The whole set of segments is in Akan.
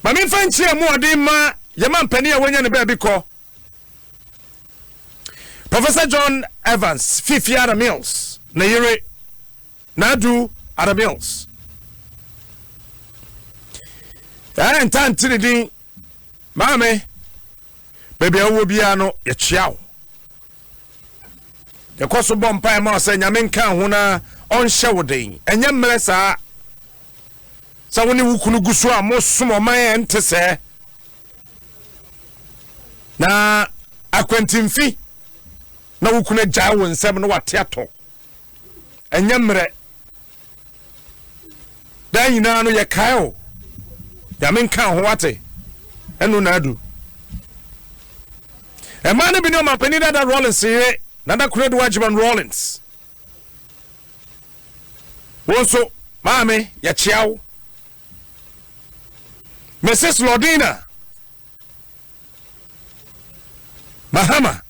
Mami fanchi ya muadi ma yaman peni ya wenya ni baby ko. Professor John Evans, Fifi Adom Mills, na yire Nadu Adom Mills. Ntan tiri mame baby awo bia no ye chiao. Ye kwaso bompa e ma se nyame nka ho na onhye woden. Enye mmere saa. Sa woni wukunu guso a mo somo man ente se. Na akwantimfi na wukunu gya wo nsem no wate ato. Enye mmere. Dan yina no ye kae. Nyame nka ho wate. Enu na adu. E man bi no mapani da Rollins here. Nada Credo Wajiban Rollins. Wonso, mame, ya chiao. Mrs. Lordina. Mahama.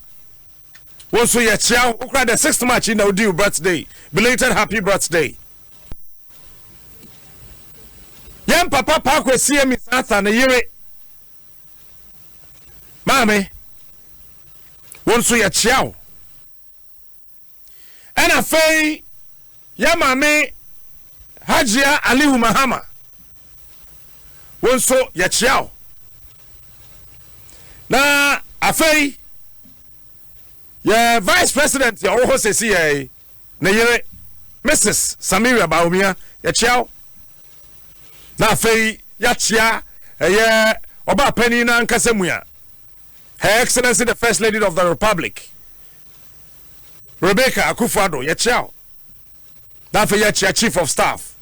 Wonso ya chiao. Ukra the 6th March in Odi birthday. Belated happy birthday. Yam papa pa kwe siye misata na yire. Mame. Wonso ya chiao. Ena fei ya mame Hajia Alihu Mahama wonso ya chiao na afei ya vice president ya oho sesi ya na yere Mrs. Samira Baumia ya chiao na afei ya chia ya oba pani na nkasemuya Her Excellency the First Lady of the Republic Rebecca Akufo-Addo ye chiao da fe ye chia Chief of Staff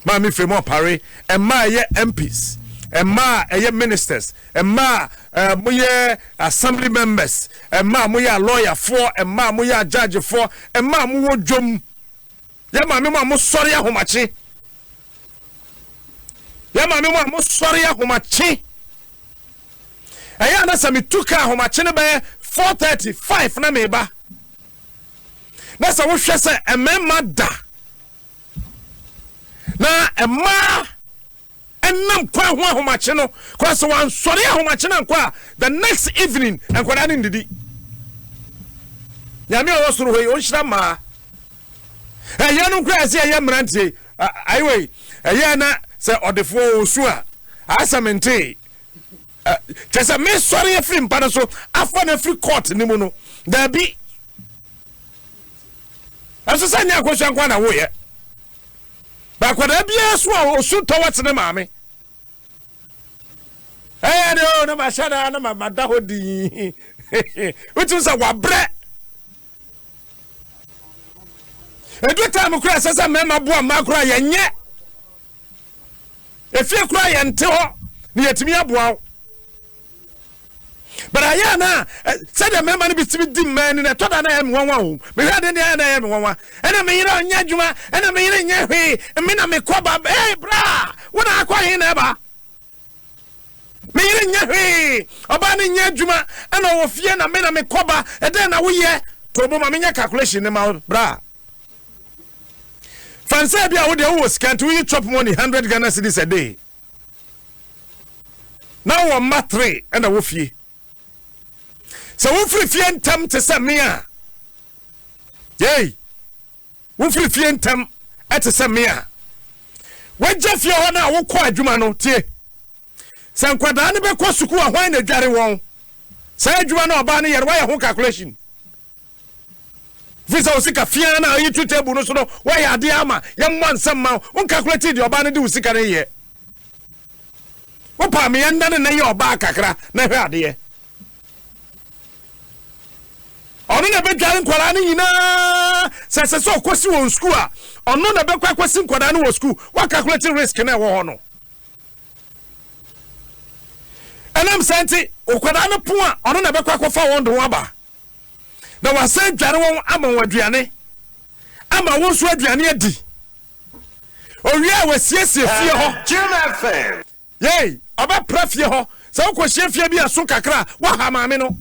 ma mi fremo pare e ma ye MPs e ma ye ministers e ma mo ye assembly members e ma mo ye lawyer for e ma mo ye judge for e ma mo wodwom ye ma mi mo sori ahomachi ye ma mi mo sori ahomachi e ya na sami tuka ahomachi ne be 4:35 na meba. Nasa wo hwe se emema da na ema enam kwa ho ahomache no kwa so wan sori ahomache na kwa the next evening enkwada ni ndidi nyame o soro hoyi o nhira ma ye no kwa se ye mrantie aiwe ye na se odefo osu a asamente tesa me sori e free mpa so afọ na free court ni mu no da bi aso sanya kwoshan kwa na wo ye ba kwada bia so a osu to wat ne maame no na mashada na mamada hodi utu sa wabre edu time kura sasa mema bo ma kura ye nye efie kura ye nte ho ni yetimi aboa but ayana said the member be to be man in a toda na em wanwa o me hade ne na em wanwa ena me yira nya dwuma ena me yira nya hwe me na me koba bra wona akwa hin na ba me yira nya hwe oba ne nya dwuma ena wo fie na me na me koba e den na wo ye to bo ma me nya calculation ne ma bra fancy bia wo de wo scan to you chop money 100 Ghana cedis a day now wo ma 3 ena wo fie. So we free fientam to say me a. Yay. We free fientam at say me a. We Jeff your honor wo kwa adwuma no tie. Say nkwada ne be kwa suku a hwan na dware won. Say adwuma na oba ne yere wa ho calculation. Visa osika fia na yi tu table no so no wa ya de ama ye mo ansam ma won calculate the oba ne de usika ne ye. Wo pa me yanda ne ye oba kakra na hwe ade. Ono na be dware nkwara ne nyina se so kwesi won school a ono na be kwasi nkwara ne wo school wa calculate risk na wo ho no enam senti okwara ne pon a ono na be kwafa won do aba na wase dware won ama waduane ama won so aduane adi owia wasiesie fie ho FM yey aba prafie ho se wo kwohie fie bi aso kakra wa ha maame no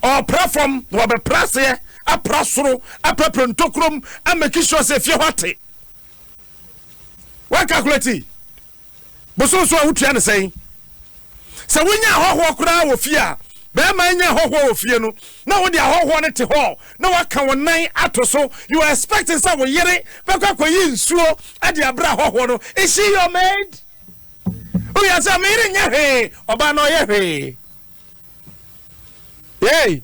or platform no be prase a prasoro a prepentokrom a make sure say fie hote wa calculate boso so a wutua ne sɛn sɛ wonya ahoho kura wo fie a be ma nya ahoho wo fie no na wo de ahoho ne te ho na waka wo nan ato so you are expecting say wo yere be kwakoyi nsuo ade abra ahoho no is she your maid o ya say me yere nya he oba no ye he yey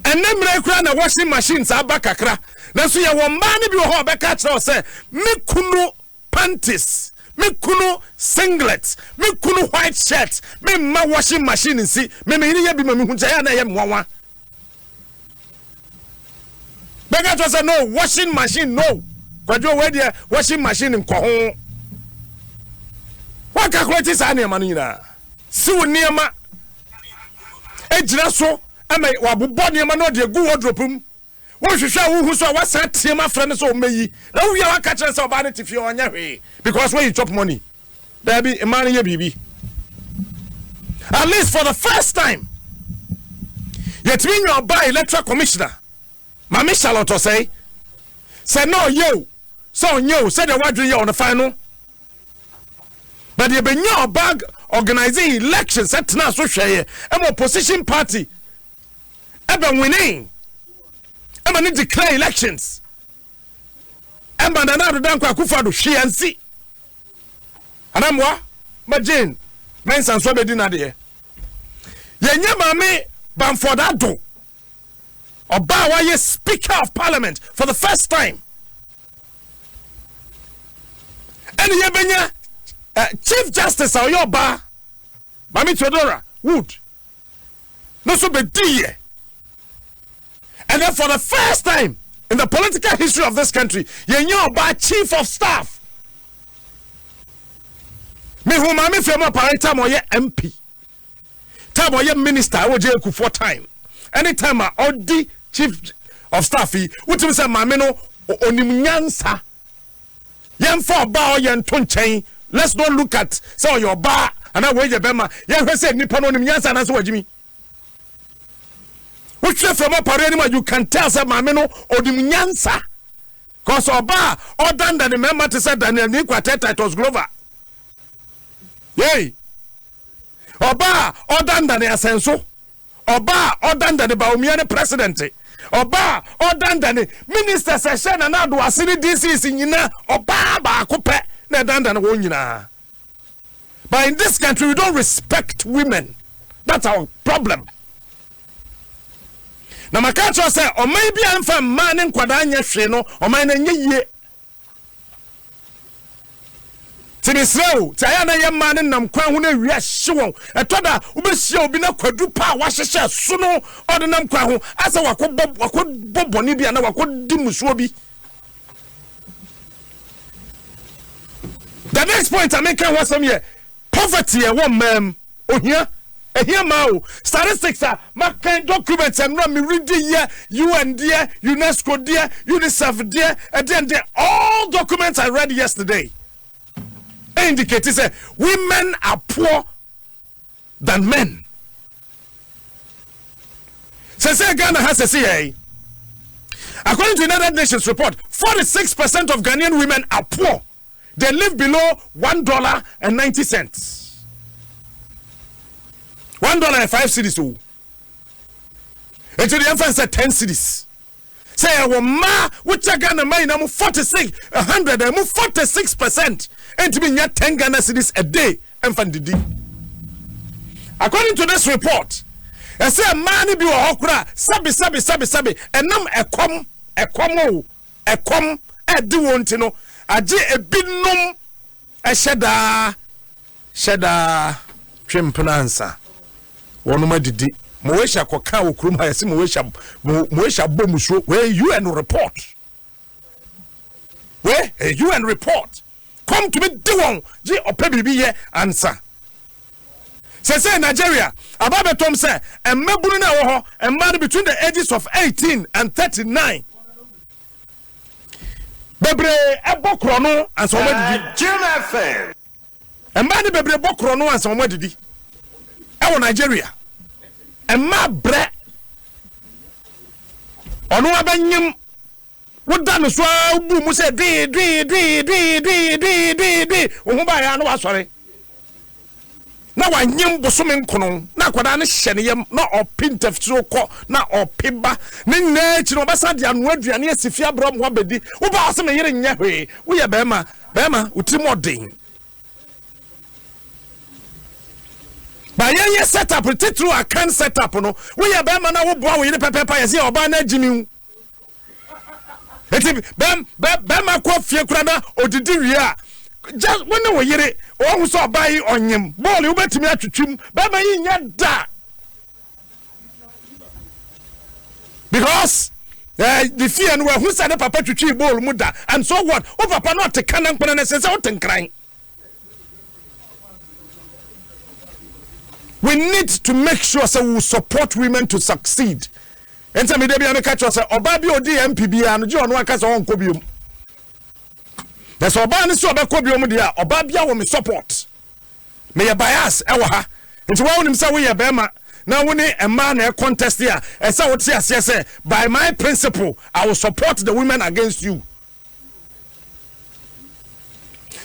enemre kura na washing machines abakakra na so ye wo mba ne bi wo ho be ka kire say me kunu panties me kunu singlet me kunu white shirt me ma washing machine si me yiri ya bi ma me huncha ya na ye mwanwa bega to say no washing machine no kwajo we dia washing machine nko ho wa calculate sa na ma no nyina si wo niema ejira so ama wa bobɔ niema no de gu wardrobe mu wo hwehwɛ wo hu so wa sa tiema frɛ so o meyi na wo ya wa ka kyerɛ so ba ne tifie onya hwe because when you chop money there be a man ye bibi at least for the first time yet when you buy electoral commissioner mama Charlotte say no yo so yo say the word you on the final but you been your bag organizing elections at na so hweye am opposition party ebe winning am need declare elections am na do dan kwa kufa do hwe ansi anamwa majin mensan so be di na de yenya mame Bamford Ado oba wa ye speaker of parliament for the first time and ye benya chief justice or your ba mami Theodora Wood no so be di and then for the first time in the political history of this country yenya oba chief of staff me who mami fema parita mo ye MP time or minister I would jail for time anytime I odi chief of staff wutim say mame no onim nyansa yen for ba o yen tonchen let's not look at say your ba and we je bema yen hwe say nipa no onim nyansa na so wagimi which from a parade you can tell say mame no onim nyansa cause oba order than the member to say Daniel Nikwate Titus Glover yey Oba odanda ne asenso Oba odanda ne Baumia ne president Oba odanda ne minister session na na do asiri DCC nyina Oba ba akopɛ na danda ne wo nyina. But in this country we don't respect women. That's our problem. Na makacho say o mai bia mfa man nkwada anya hwe no o mai na nye yie Tinisreo, Tayana Yaman and Namkwan who ne shewon, a toda, Ubesio Bina Quadrupa, Washa, Suno, or the Namkwan, as a Wako Bob Bonibia and Wako Dimuswobi. The next point I make was some year poverty, a woman, oh here. Here mao statistics are making documents and not me read the UN dear, UNESCO dear, UNICEF dear, and then all documents I read yesterday. Indicate say women are poor than men. Say Ghana has a CA. According to United Nations report, 46% of Ghanaian women are poor. They live below $1.90. $1.05. And to the infant said 10 cities. Say ma which Ghana mine 46% and to be net 10 Ghana cities a day and funded. According to this report, I say a man be okra sabi and nam a com a do want to know a binum a shada trimpanansa one my didi Moesha Koka Krum has Moesha Bomusho, where UN report. Where a UN report. Come to me, do G or Pebby answer. Say Nigeria, Ababe Tom say, and Mabuna a man between the ages of 18 and 39. Bebre Ebokrono and so what did and man Bebre Bokrono and so what did he? Our Nigeria. And my bread on Wabanyum What done so boom say dee o ba ya no wa sori na wa nyim bosome nkono na kwada ne hye ne yam na opintef so kɔ na opiba ne na chi no basa de anu aduane asifia brom ho bedi wo ba ase me yere nya hwe wo ye bema utiri modern ba ye setup titru akan setup no wo ye bema na wo boa wo yere pepepa ye se oba na agimi eti bema ko fie kura na odidi wi a just when we yere o hu so buy onyem ball you betimi atwetwim bema yi nya da because the fear and we who said papa twetwi ball mu da and so what o papa not te kan nkpana na sense o tenkran. We need to make sure so we support women to succeed. Enta me dey catch us oba bi odi MPB anu je onu aka so won ko biom. That's oba ni so oba ko biom dia oba bia wo me support. Me ye bias e wa ha. Nti wo nim say we ye bema na woni ema na contest here e say wo tie ase say by my principle I will support the women against you.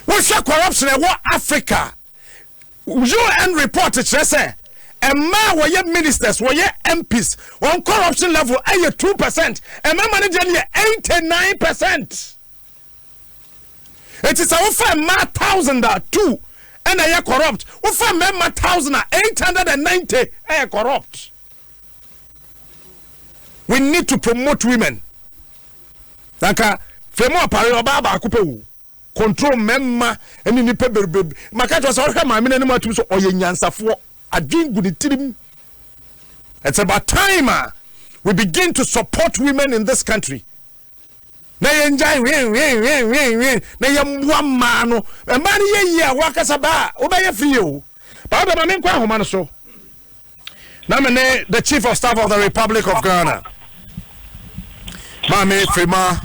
What shall corruption e what Africa? UN report it say a man were ye ministers were ye MPs on corruption level 2% a man manager 89%. It is a offer ma 1,002 and a corrupt offer ma 1,890 a corrupt. We need to promote women. Danka femo apare baba akupe control memma eni ni pebebe maka jo so hwe ma me nanim atum so oyenyansafo adwin guditirim. It's about time we begin to support women in this country. Na yenjai na yemwa ma no e ma ne ye wakasa ba obeye free o ba da ma me kwa homa no so na me ne the Chief of Staff of the Republic of Ghana Mame Frima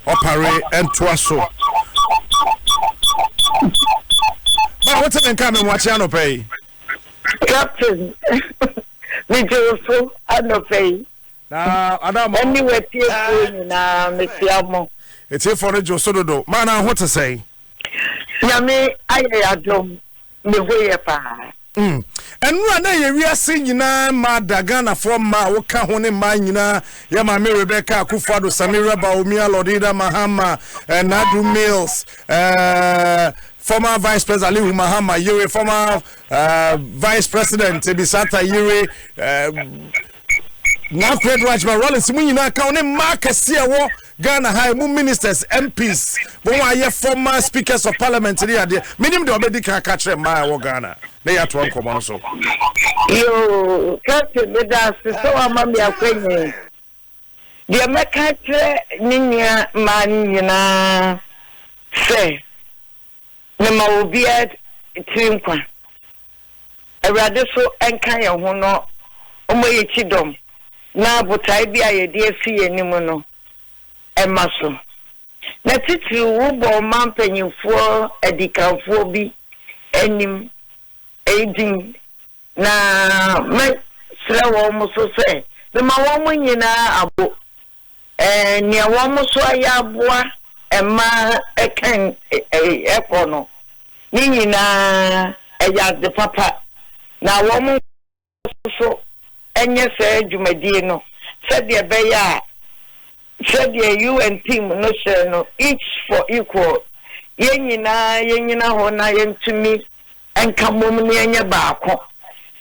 Opare and Dwaso. But what's the name and watch ano pay? Captain, we do so ano pay. Na Adam anyway people na mesiamo. It's here for the Josodo. Man, what to say? Yami Adom me way pa. And run we are singing Madagana from Ma Woka Hone Manina, Yama Rebecca, Kufado, Samira Baumia, Lodida Mahama, and Nadu Mills, former Vice President Ali Mahama, Yuri, former Vice President Bisata Yuri, now Fred Rajma Rollins, Munina, Kaune Marcus here, Ghana High Ministers, MPs, former Speakers of Parliament, minimum the Obedica catcher, Maya Ghana. They are to uncommon so. You Captain with us, so I'm a queen. The American Nina man, say, Nema will be at Trimqua. A rather so unkaya who know, Omoy Chidom. Now, but I be a dear see any mono, a muscle. Let it you woo man penny for a decaphobi, any. 18 na me sra wo mo so se be ma wo mo nyina abo ne wo mo so ayaboa e ma e kan e kono ni nyina e ya de papa na wo mo so enye se dwumadie no se de be ya se de UN team no share no each for equal ye nyina ho na ye ntumi and come woman near Bako.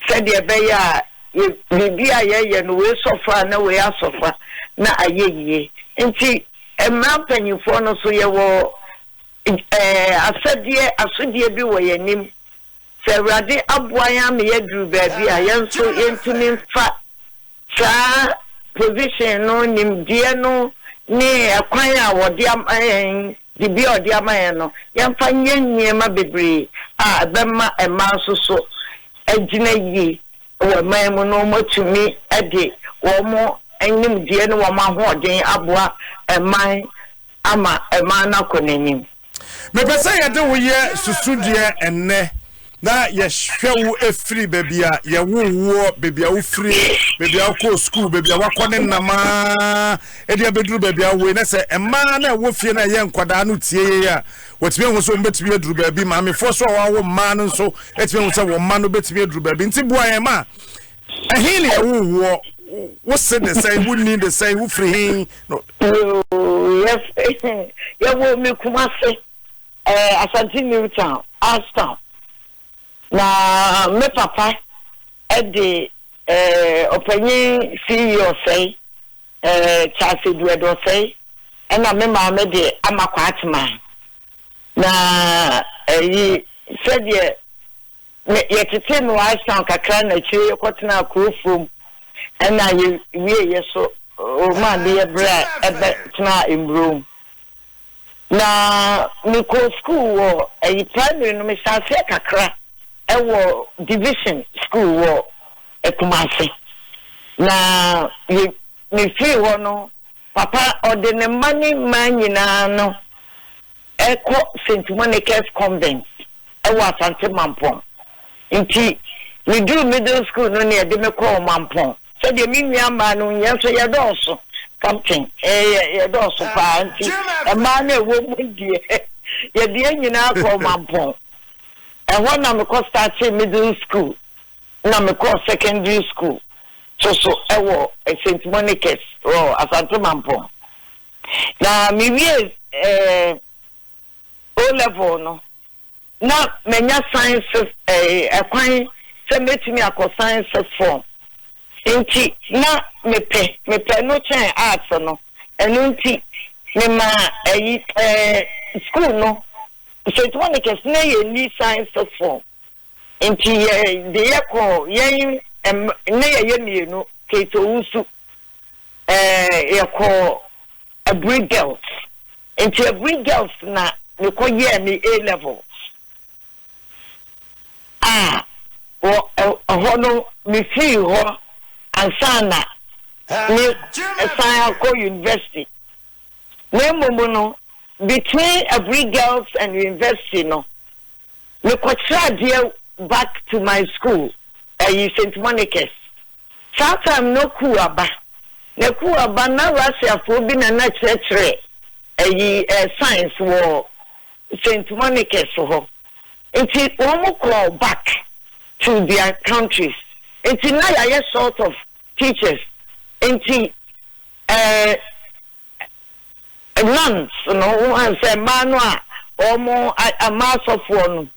Said the Baya, you be a year, no way so far, no way are so far, not a ye. And see, a mountain you for no so you were. I said, dear, I should dear be where your name. Say, Raddy, up why am here, Drew baby, I am so into me fat. Sa position, no name, dear, no, near a choir or dear. The beer dear man, young fine near my baby. Bema a mouse so a gina or man no more to me a day or more and him dear no one more day abwa and mine ama a man. Me say I do we susudia and ne na yɛhwɛ wo efiri baby a yɛwo baby a wo free baby a wo school baby a wakɔ ne nama edi abeduru baby a wo na sɛ ɛma na wo fie na yɛ nkwadaa no tie a wɔtime ho so mbetumi aduru baby ma me fo so a wo ma no so etime ho sɛ wo ma no betumi aduru baby nti boa yɛ ma ɛhin ne wo say the same wo need the same wo free hin no yes yɛwo me Kumase Asante Newtown Aston na me papa edi opanyi CEO say Chase Duedo say ena me ma me de amakwa atma na yi said ye tete no Aston kakra na chi yekotena Kurofom ena ye yeso o ma de bra ebe tena Mbrom na me ko school wo primary no me sase kakra ewo division school wo Kumase na me free ho no papa ode ne mani manyina no eko St. Monica's convent ewo Asante Mampong nti we do middle school no ne de me call Mampong so de mi nua no yenso ye doso captain ye doso pa nti e ma na ewo mu die ye de nyina call Mampong. And when I start middle school, na me call secondary school. So I St. Monica's or Asante Mampong. Na me we O level no. Na menya sciences akwan se metimi akọ sciences form. Nti na me pe no chen arts no. Enu nti me ma school no. St. Monica's na ye ni science form. Nti de yako yen na ye mienu keto usu yako Abri girls. Nti Abri girls na me ko ye me A level. Hono me free ho ansana me sign ko university. Me momo between Abri girls and university no me kwatra back to my school St. Monica's sometime no kuaba na Russia for bi na church science wo St. Monica's ho nti omo call back to their countries nti na ya sort of teachers nti nuns no one say manua omo a mass of one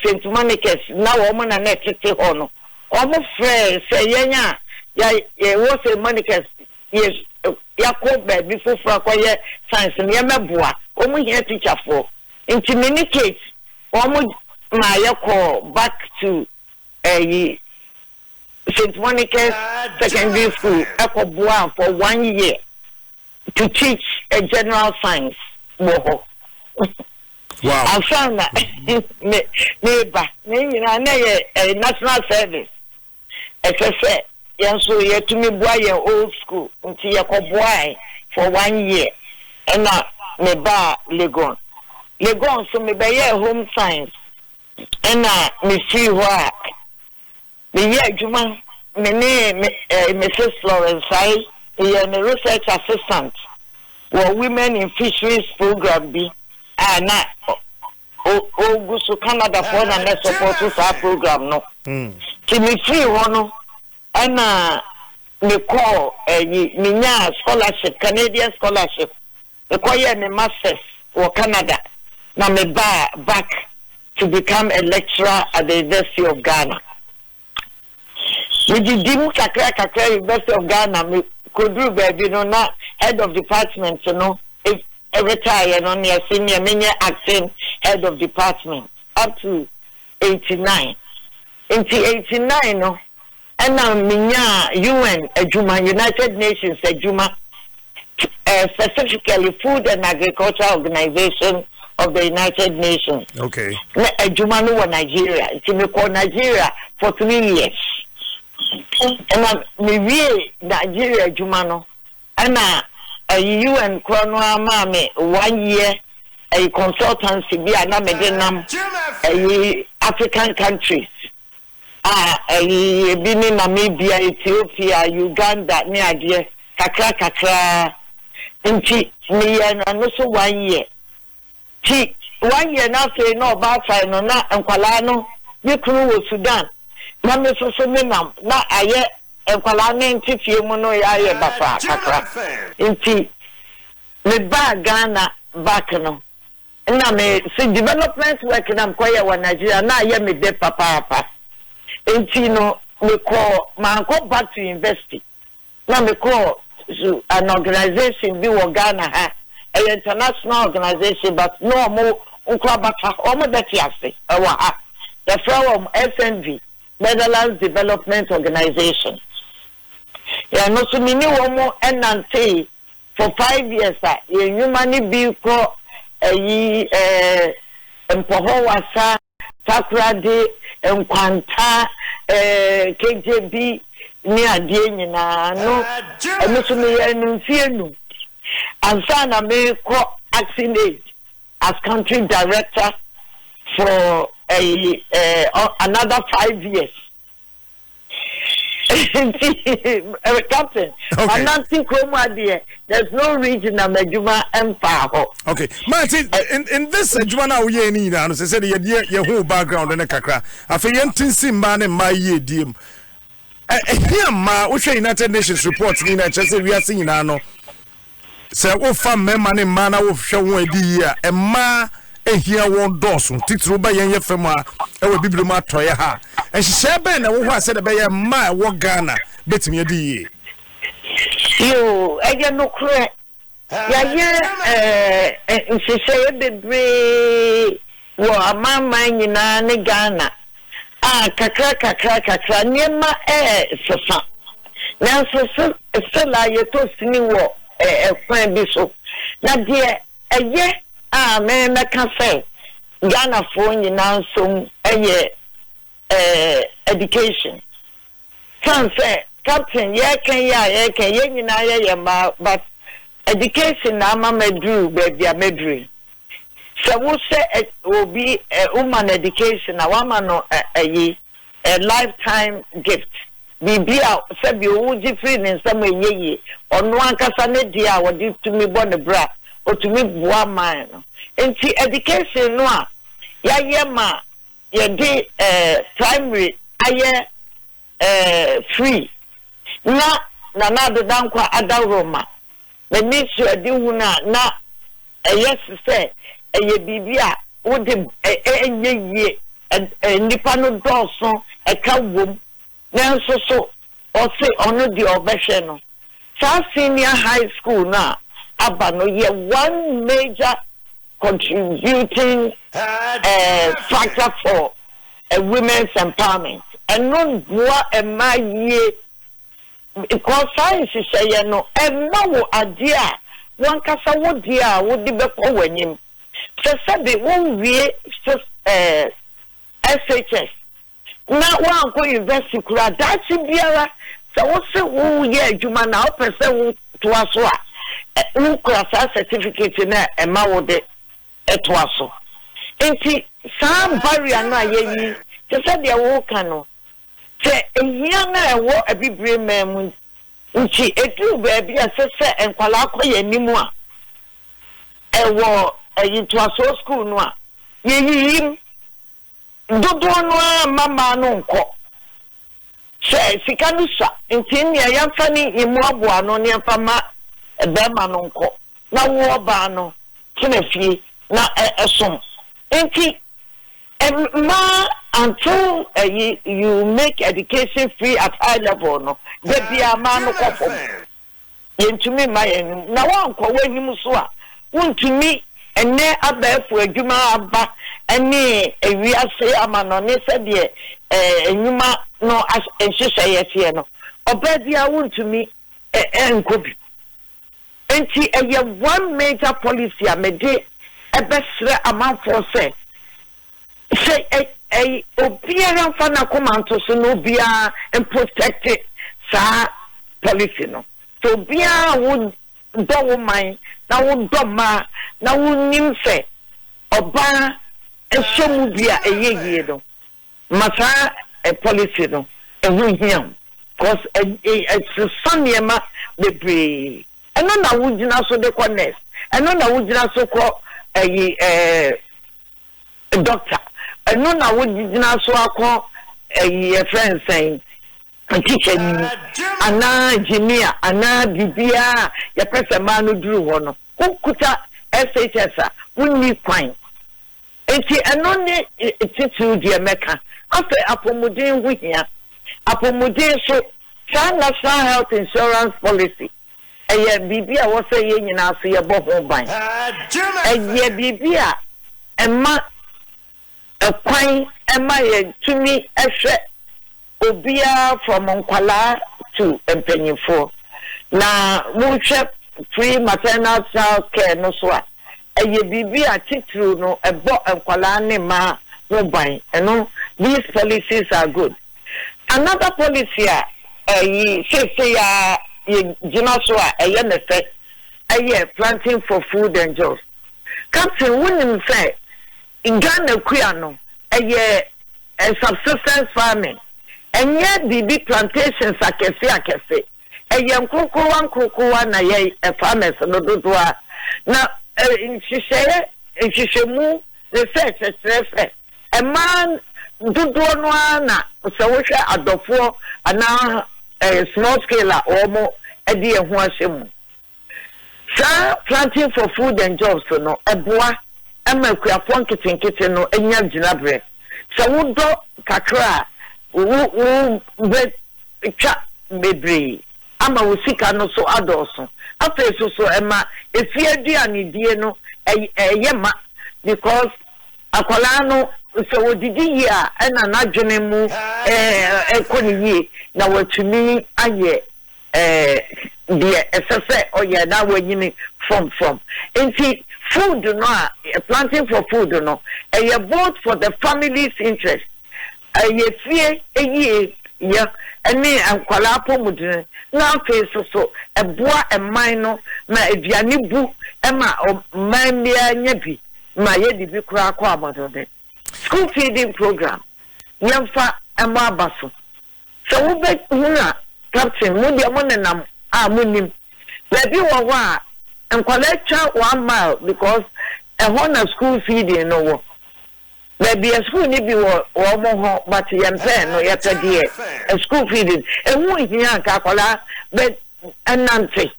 St. Monica's na omo na netete ho no omo frɛ say yenya ya wo St. Monica's yes yakọ baby foforo akoye science me meboa omo here teacher for communicate omo ma yakọ back to St. Monica's secondary school ekoboa for 1 year to teach a general science. Wow. I found that a national service. As I said, so you to me boy your old school until you go boy for 1 year. And now me ba Legon. So me buy home science. And now me see work. Me yeah Juma me name Mrs. Florence I a research assistant for women in fisheries program be na go to Canada for the support to our program no to me free one and me call me scholarship Canadian scholarship require me masters for Canada now me back to become a lecturer at the University of Ghana. We did kakra University of Ghana me could do baby no na head of department you know if retire no near senior many acting head of department up to 89 into 89 no and now minya UN adjuma United Nations adjuma specifically Food and Agriculture Organization of the United Nations. Okay. Adjuma no Nigeria. It's me call Nigeria for 3 years. And me we Nigeria Jumano and a UN Chrono Mame 1 year a consultancy be an Amedenam a African countries. Bini Namibia, Ethiopia, Uganda, ni adie kakra. Nti me no so 1 year. 1 year na say no ba try no na enkwala no me kunu wo Sudan. Na me so me na aye enkwala ne ntifie mu no ya aye bafa kakra. Nti me ba Ghana back no. Na me see development work na mkoya wa Nigeria na aye me de papa. Nti no me call back to university. Na me call to an organization be Ghana ha. An international organization, but no more ukrabata omo that yase ha the from SNV Netherlands Development Organization ya no so mini womo enante for 5 years human be ko empoho wasa takrade enkwanta KJB ni adie nyina no eno so me yanu fienu Ansana me ko accident as country director for another 5 years. Captain, okay. There's no region of Majuma Empire. Okay, Martin, in this Juana Uyeni, I said, your whole background in a kakra. I feel Simban and my ye dim. Here, ma, which United Nations reports in a chest we are seeing now. Say wo fa mema ne ma na wo hwe won adi ya e ma ehia won doso titru ba yen ye fam a e wo biblu ma toye ha e hye be na wo ho ase de be ye ma wo Ghana betimi adi yo eje no kure ya ye nhye bebre wo amama nyina ne Ghana kakra niema sofa na so la ye to sini wo friend be so na de me can say Ghana for nyina so education can say captain ye nyina ye ma but education na ma medru baby a medru so we say obi woman education na wama no a lifetime gift Bibia said you would free in some way on one casane dia what did to me born the bra or to me one man. And see education no yema ye primary free. Na the dankwa adaroma. The nature na yes say ye bibia would ye nipano dawson a cow Nanso so or say ono the obession no. So senior high school now aba no ye one major contributing factor for women's empowerment. And non boa e ma ye because science say no e ma wo adea wan kasa wo dia wo di be ko wanyim. So sabe won wie SHS na wan ko university kura dachi biara so wo se wo ye adwuma na o pese wo to aso a wo kura sa certificate na e ma wo de to aso enti sa barrier na ye yi se se de wo kan no se ehia na e wo abibre mem nti etu ba bia se se enkwala akoye nimu a e wo yi to aso school no a ye yi dodo no mama no nko se sika no sa ntin ya yamfa ni imu aboa no ne yamfa ma be ma no nko na wo ba no kina fie na esom nti ma until you make education free at high level no the bia ma no kofo yentumi ma yen na wa nko wahim so a wontumi enne abafo adwuma aba ani ewiase amano ne se de enwuma no enhyehyɛ yɛse no obadia wontumi enkobi enti eye one major policy a mede ebesre amanfo se obiara fa na komanto so no bia protect sa policy no so bia wo do wo man na wo do ma na wo nim se oba ehemu bia eyeye no masa a policy no him because it's some yema the pre and no na wujina so de connect and no na wujina so ko doctor and no na wujina so akọ friend saying teacher ni ana engineer ana bibia ya pesa ma no duru ho no kukuta SHS a wonni kwan enti eno ne titu die meka afa apomuden hu hia apomuden so national health insurance policy bibia wo say ye nyina so ye bo ho ban bibia ema kwan ema ye tumi ehwe obia from nkwala to empanyifo na mo hwe free maternal child care no so a bibia titru no ebo nkwala ne ma no ban eno these policies are good. Another policy say ya jina so a nefe planting for food and jobs. Captain William say in Ghana kuya no subsistence farming and yet the plantations akese nkokowa na ye farmers no dodoa na nhihye research research a man dodoa no na so wo hwe adofo ana small scale omo edi ehu ahyemu sa planting for food and jobs no eboa amakuafo nkitenkete no enya ginabre so wo do kakra wo twa bebre ama wo sika no so adoso afeso so ema efiaduane die no yema because akwala no so wodidi ya na nadwene mu ekoniye na watumi aye die esese oye na wanyini from enti food no planting for food no both for the family's interest fie ya ani ankwala pomudin na face so eboa eman no na aduane bu ema man bia nya bi ma ye di bi kura kwa amodode school feeding program yemfa ema abaso so wo be huna captain mo dia mo nenam munim na bi wo wa ankwala twa 1 mile because na school feeding no wo maybe a school ni bi wo mo ho but yempe no yetadie a school feeding ehu hia ka akwala but anante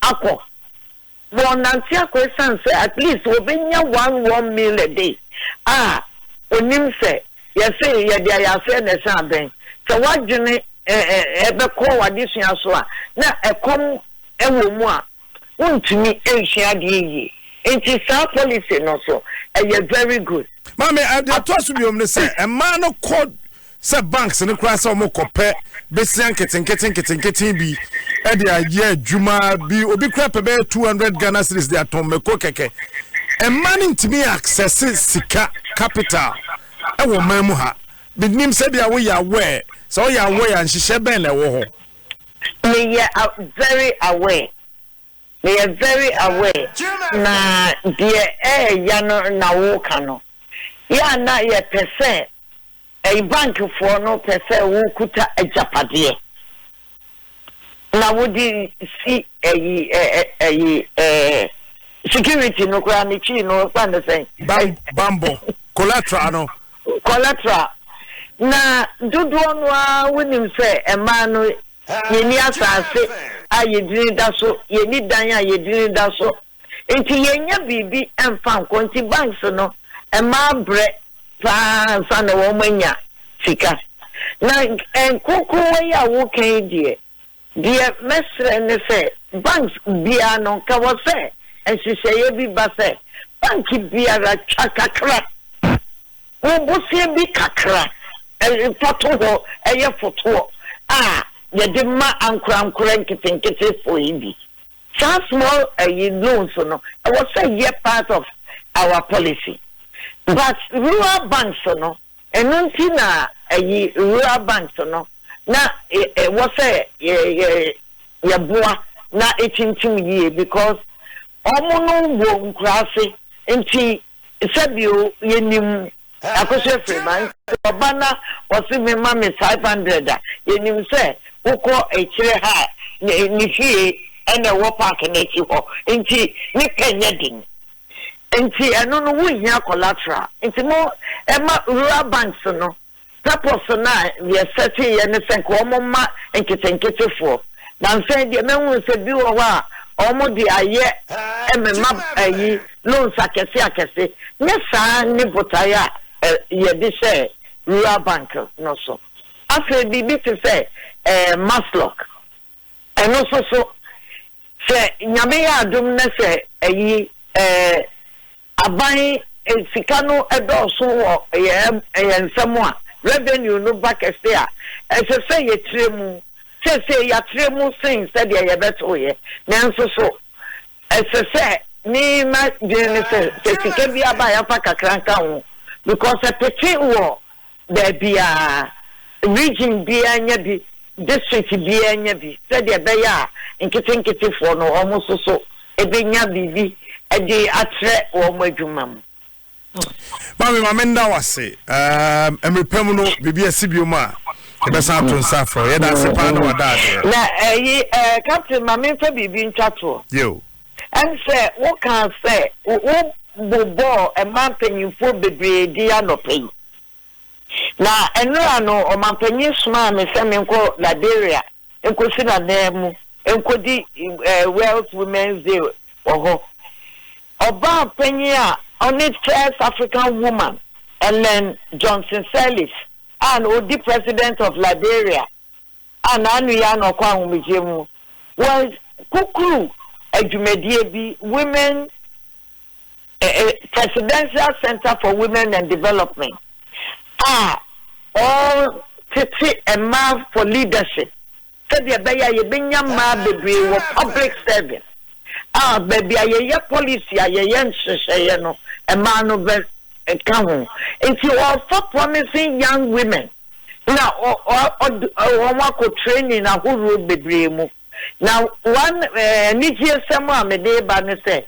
akọ bon nanti akọ sense at least we benya 1 meal a day onim se ye say ye dia ya say na san ben so wadwene ebe ko wadisua so a na ekom ewo mu a wontumi ehia de yi enti sa policy no so very good. Mami, I told you me say a man no code say banks ne kura say omo kope besian keten bi e de aye juma bi obi kura pebe 200 Ghana cedis de atom me ko keke a man intimi access sika capital e wo man mu ha bi nim say dia wo ya aware so ya aware an hihye ben na wo ho me ya very aware. They are very aware. Na die ya no na wo kano. Ya na ye pese a bank for no pese wo kuta ejapade. Na wo di si security no kwa ni chi no kwa na say bambo collateral no collateral na dudu no a wonim say e ma no yeni asase ayedini daso yeni dan ayedini daso enti yenya bibi emfa nkonti banks no e ma bre pa sana wo manya sika na enkuku we ya wo kan die mesre ne se banks bia no ka wo se ensiseye bi ba se banki bia ra chakakra wo bosie bi kakra foto ho eye foto yedima ankura nkete for ibi some small loans no I was say part of our policy but rural banks no enunti na rural banks no na was say boa na etintim ye because omo no wo nkurase enti sabio yenim akoshe free man obana osi me ma me 500 yenim se ukọ echire ha ni fie ene wo park na echi ho nti ni kanya din nti eno no wo hia collateral nti mo ema rural banks no purpose na we set ye ne se ko mo ma nkitenketefo na nse de menwu se bi wo wa omo di aye emema ayi loans akese ne saa ne botaya ye di se rural bank no so afi bibi te se maslock eno so se nyame ya adom na se ayi aban sika no edoso wo ye nsemo a revenue no back ese a se ye tremu se ya tremu sin se de ye beto ye nanso so se ni ma de se sika bi aba ya fa kakranka ho because a petit wo there be a region bi anya bi district bi anya bi se de be ya nkete fo no almost so ebenya bibi e de atre wo madwuma mu Mami mamenda wase emrepem no bibi asibio ma ebesa to nsafro ye da se pa na wadade na captain mami fa bibi ntwato yo and say what can say wo bobo e man panyimfo bebre di anopai na enura no o man panyin suma me se me nko Liberia enko si na nemu enko di World Women's Day oho oba panyia only first African woman Ellen Johnson Sirleaf and the president of Liberia and anuya no kwa humijemu was kukuru adwumadie bi women presidential center for women and development all titi a map for leadership said ya beya ye benya ma bebre wo public service baby aye policy aye nhwehweye no e ma no be ka ho nti all for promising young women na o training na huru bebre mu now one nijiesem a me dey ba ne say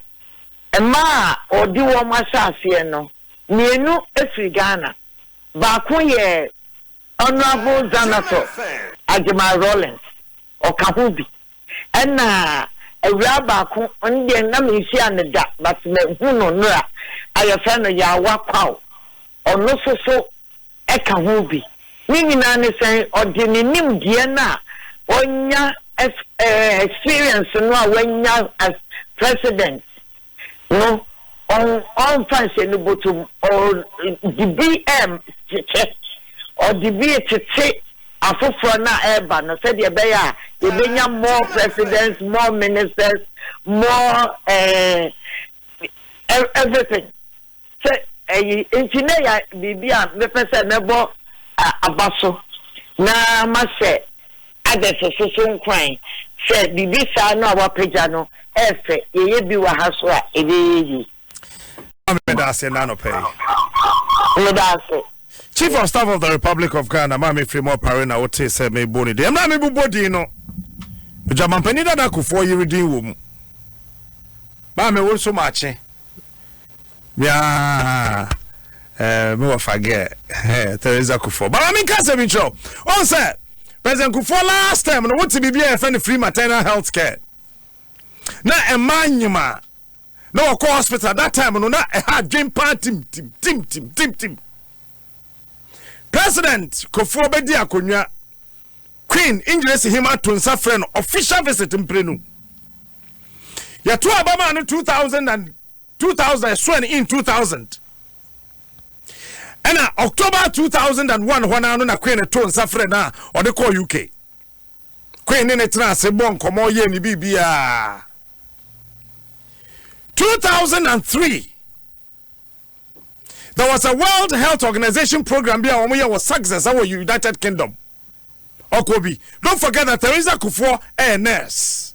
e ma odi wo ma sase no mienu efri Ghana ba ko ye honorable Zanato Ajima Rollins o ka ho bi na ewura ba ko onde na me isi aneda but me hu no nura ayefa no ya wakwaw ono so e ka ho bi ni nyina ne sen ode ni nim die na onya experience no a wanya as president no on fancy no botum or the BM or the BHT afofo na eba no said ye be ya ye benya more presidents, more ministers, more everything. So engineer ya bibia me pese mebo abaso na ma se adese so nkwan se bibi sa no awapeja no efe ye bi wa haso a ebe yi amedase na no pay medase Chief of Staff of the Republic of Ghana, Mami Frimo Parina, what say, me boni. Dem na me bu body no. Jaman penida na ku 4 year reading wom. Mami wo so much. Ya me wa forget. Teresa Kufo. But I mean can say me show. On say President Kufo last time no what be a friend free maternal health care. Na e man nyima. No ko hospital that time no na e ha dream party team. President Kofo Bedi Akonwa Queen Ingrid Hima Tonsa friend official visit in Prenu. Ya to Obama in 2000 sworn in 2000. And October 2001 when I know Queen Tonsa friend na or they call UK. Queen in a trans bon komo ye ni bibia. 2003 there was a World Health Organization program here was success our United Kingdom. Okobi. Don't forget that Teresa Kufo a nurse.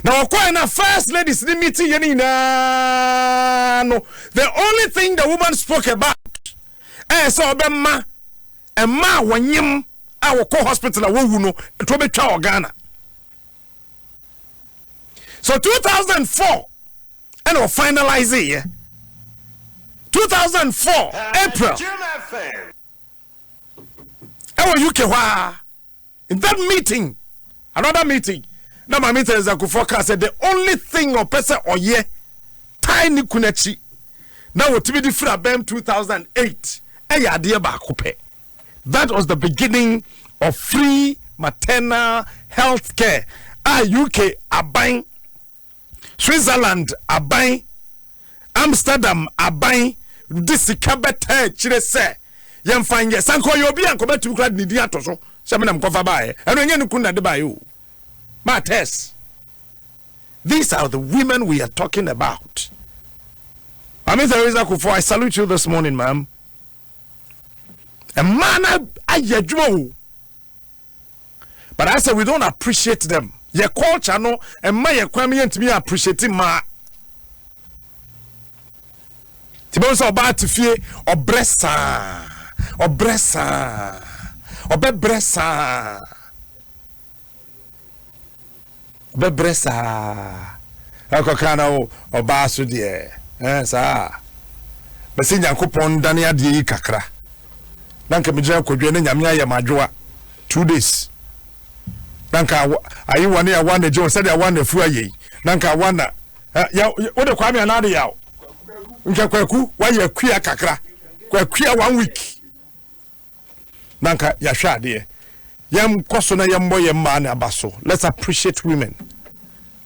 Now Okoena first ladies meeting no. The only thing the woman spoke about so Obama and ma wanyim our hospital no to be Ghana. So 2004 and finalize it. 2004 April. UK in that meeting, another meeting. Now my meeting is a forecast said the only thing or person or year tiny kunechi. Now what to be different about 2008. That was the beginning of free maternal health care. UK abain, Switzerland abain, Amsterdam abain. This is kabete chire se. Yem fanye sanko yobi an ko betu kra nidi atoso. Se me nam kofa bae. Eno nye nu kunna de bae o. Matters. These are the women we are talking about. I salute you this morning, ma'am. A man I but I said we don't appreciate them. Your culture no, and my equipment to be appreciating ma. Tibos about to fear or bressa or bressa or bebressa. Bebressa. Akokana o basu die. Sir. But see Yankopon Dania di kakra. Nanka mijia kodwene nyamia ya majwa 2 days. Nanka ayi wane ya wane jo said ya wane fu ayi. Nanka wana ya wode kwame anade yawo. Nka kwaku wa ya kwia kakra. Kwakua 1 week. Nanka ya hwa de. Yam koso na yambo yem ma na abaso. Let's appreciate women.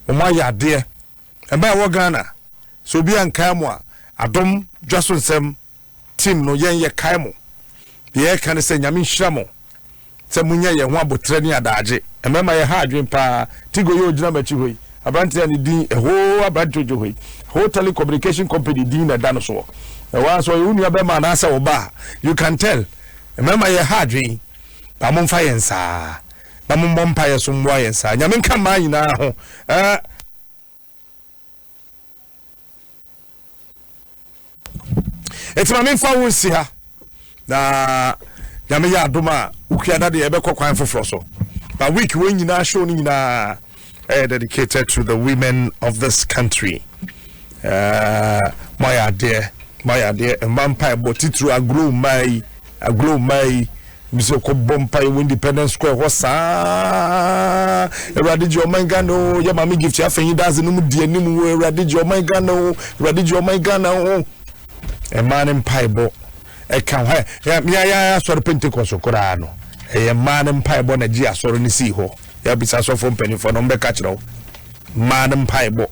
Oma ya de. Eba wo Ghana. So be an kaimwa Adom Dwaso Nsem team no yen ye kaimo. The air can say Yamin Shamo. Samunya ye one botre ni adaje. Remember ye hard dream pa Tigo yo jina mechiwe. Abranti ani din a whole abranti jowe. Whole telecommunication company din a dinosaur. The one so you never man answer oba. You can tell. Remember ye hard dream. Pamon fire sa. Pamon bompire some wire sa. Yamin come by now. It's my main phone see her. Na Yamia Duma, Ukiana de Ebeko Kwan for Frosso. But week when you now showing dedicated to the women of this country. My dear, and vampire botitru a glow my Misoko Bompai Independence Square was Radijo Mangano, Yamami gift you a dozen Nimu, Radijo Mangano. A man in Piebo, a can ya sort of Pentecost Corano, a man in Piebo, and a Gia Soronisiho, Yabisa from Penny for Nombe Catchero, man in Piebo,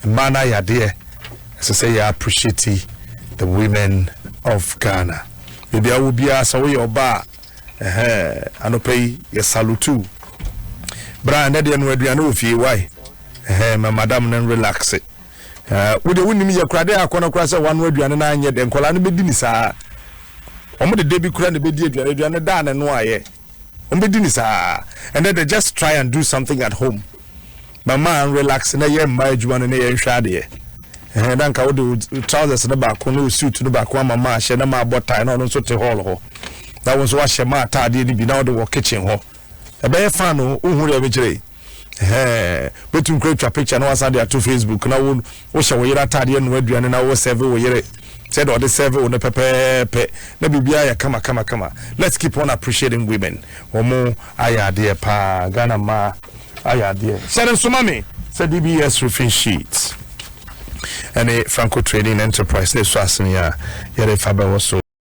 a man I dear, as I say, I appreciate the women of Ghana. Maybe I will be asked away or bar, and pay a salutu. Brian Edian Wedriano, if you why, my madam, and relax it. Would the winning me a crowd there? Corner cross 1 word and 9 yet, and Colani Bedinisa. Only the Debbie Cran the Bedia and Dan and why, Bedinisa. And then they just try and do something at home. My man relax and I am my Juan and a shady. And then I would do trousers in the back, no suit to the back, one mamma, and my butter, and on such a hall. That was what she might have did be now the kitchen hall. A bear fan who would have but to create a picture and was on there to Facebook. Now, wish I were at Tadian Wedry and I was 7 years. Said all the 7 on the pepe. Maybe come. Let's keep on appreciating women. Omo, aya dear pa, Ghana ma, aya dear. Said Sumami, said DBS roofing sheets. And a Franco Trading Enterprise, this was Yere Fabɛwɔso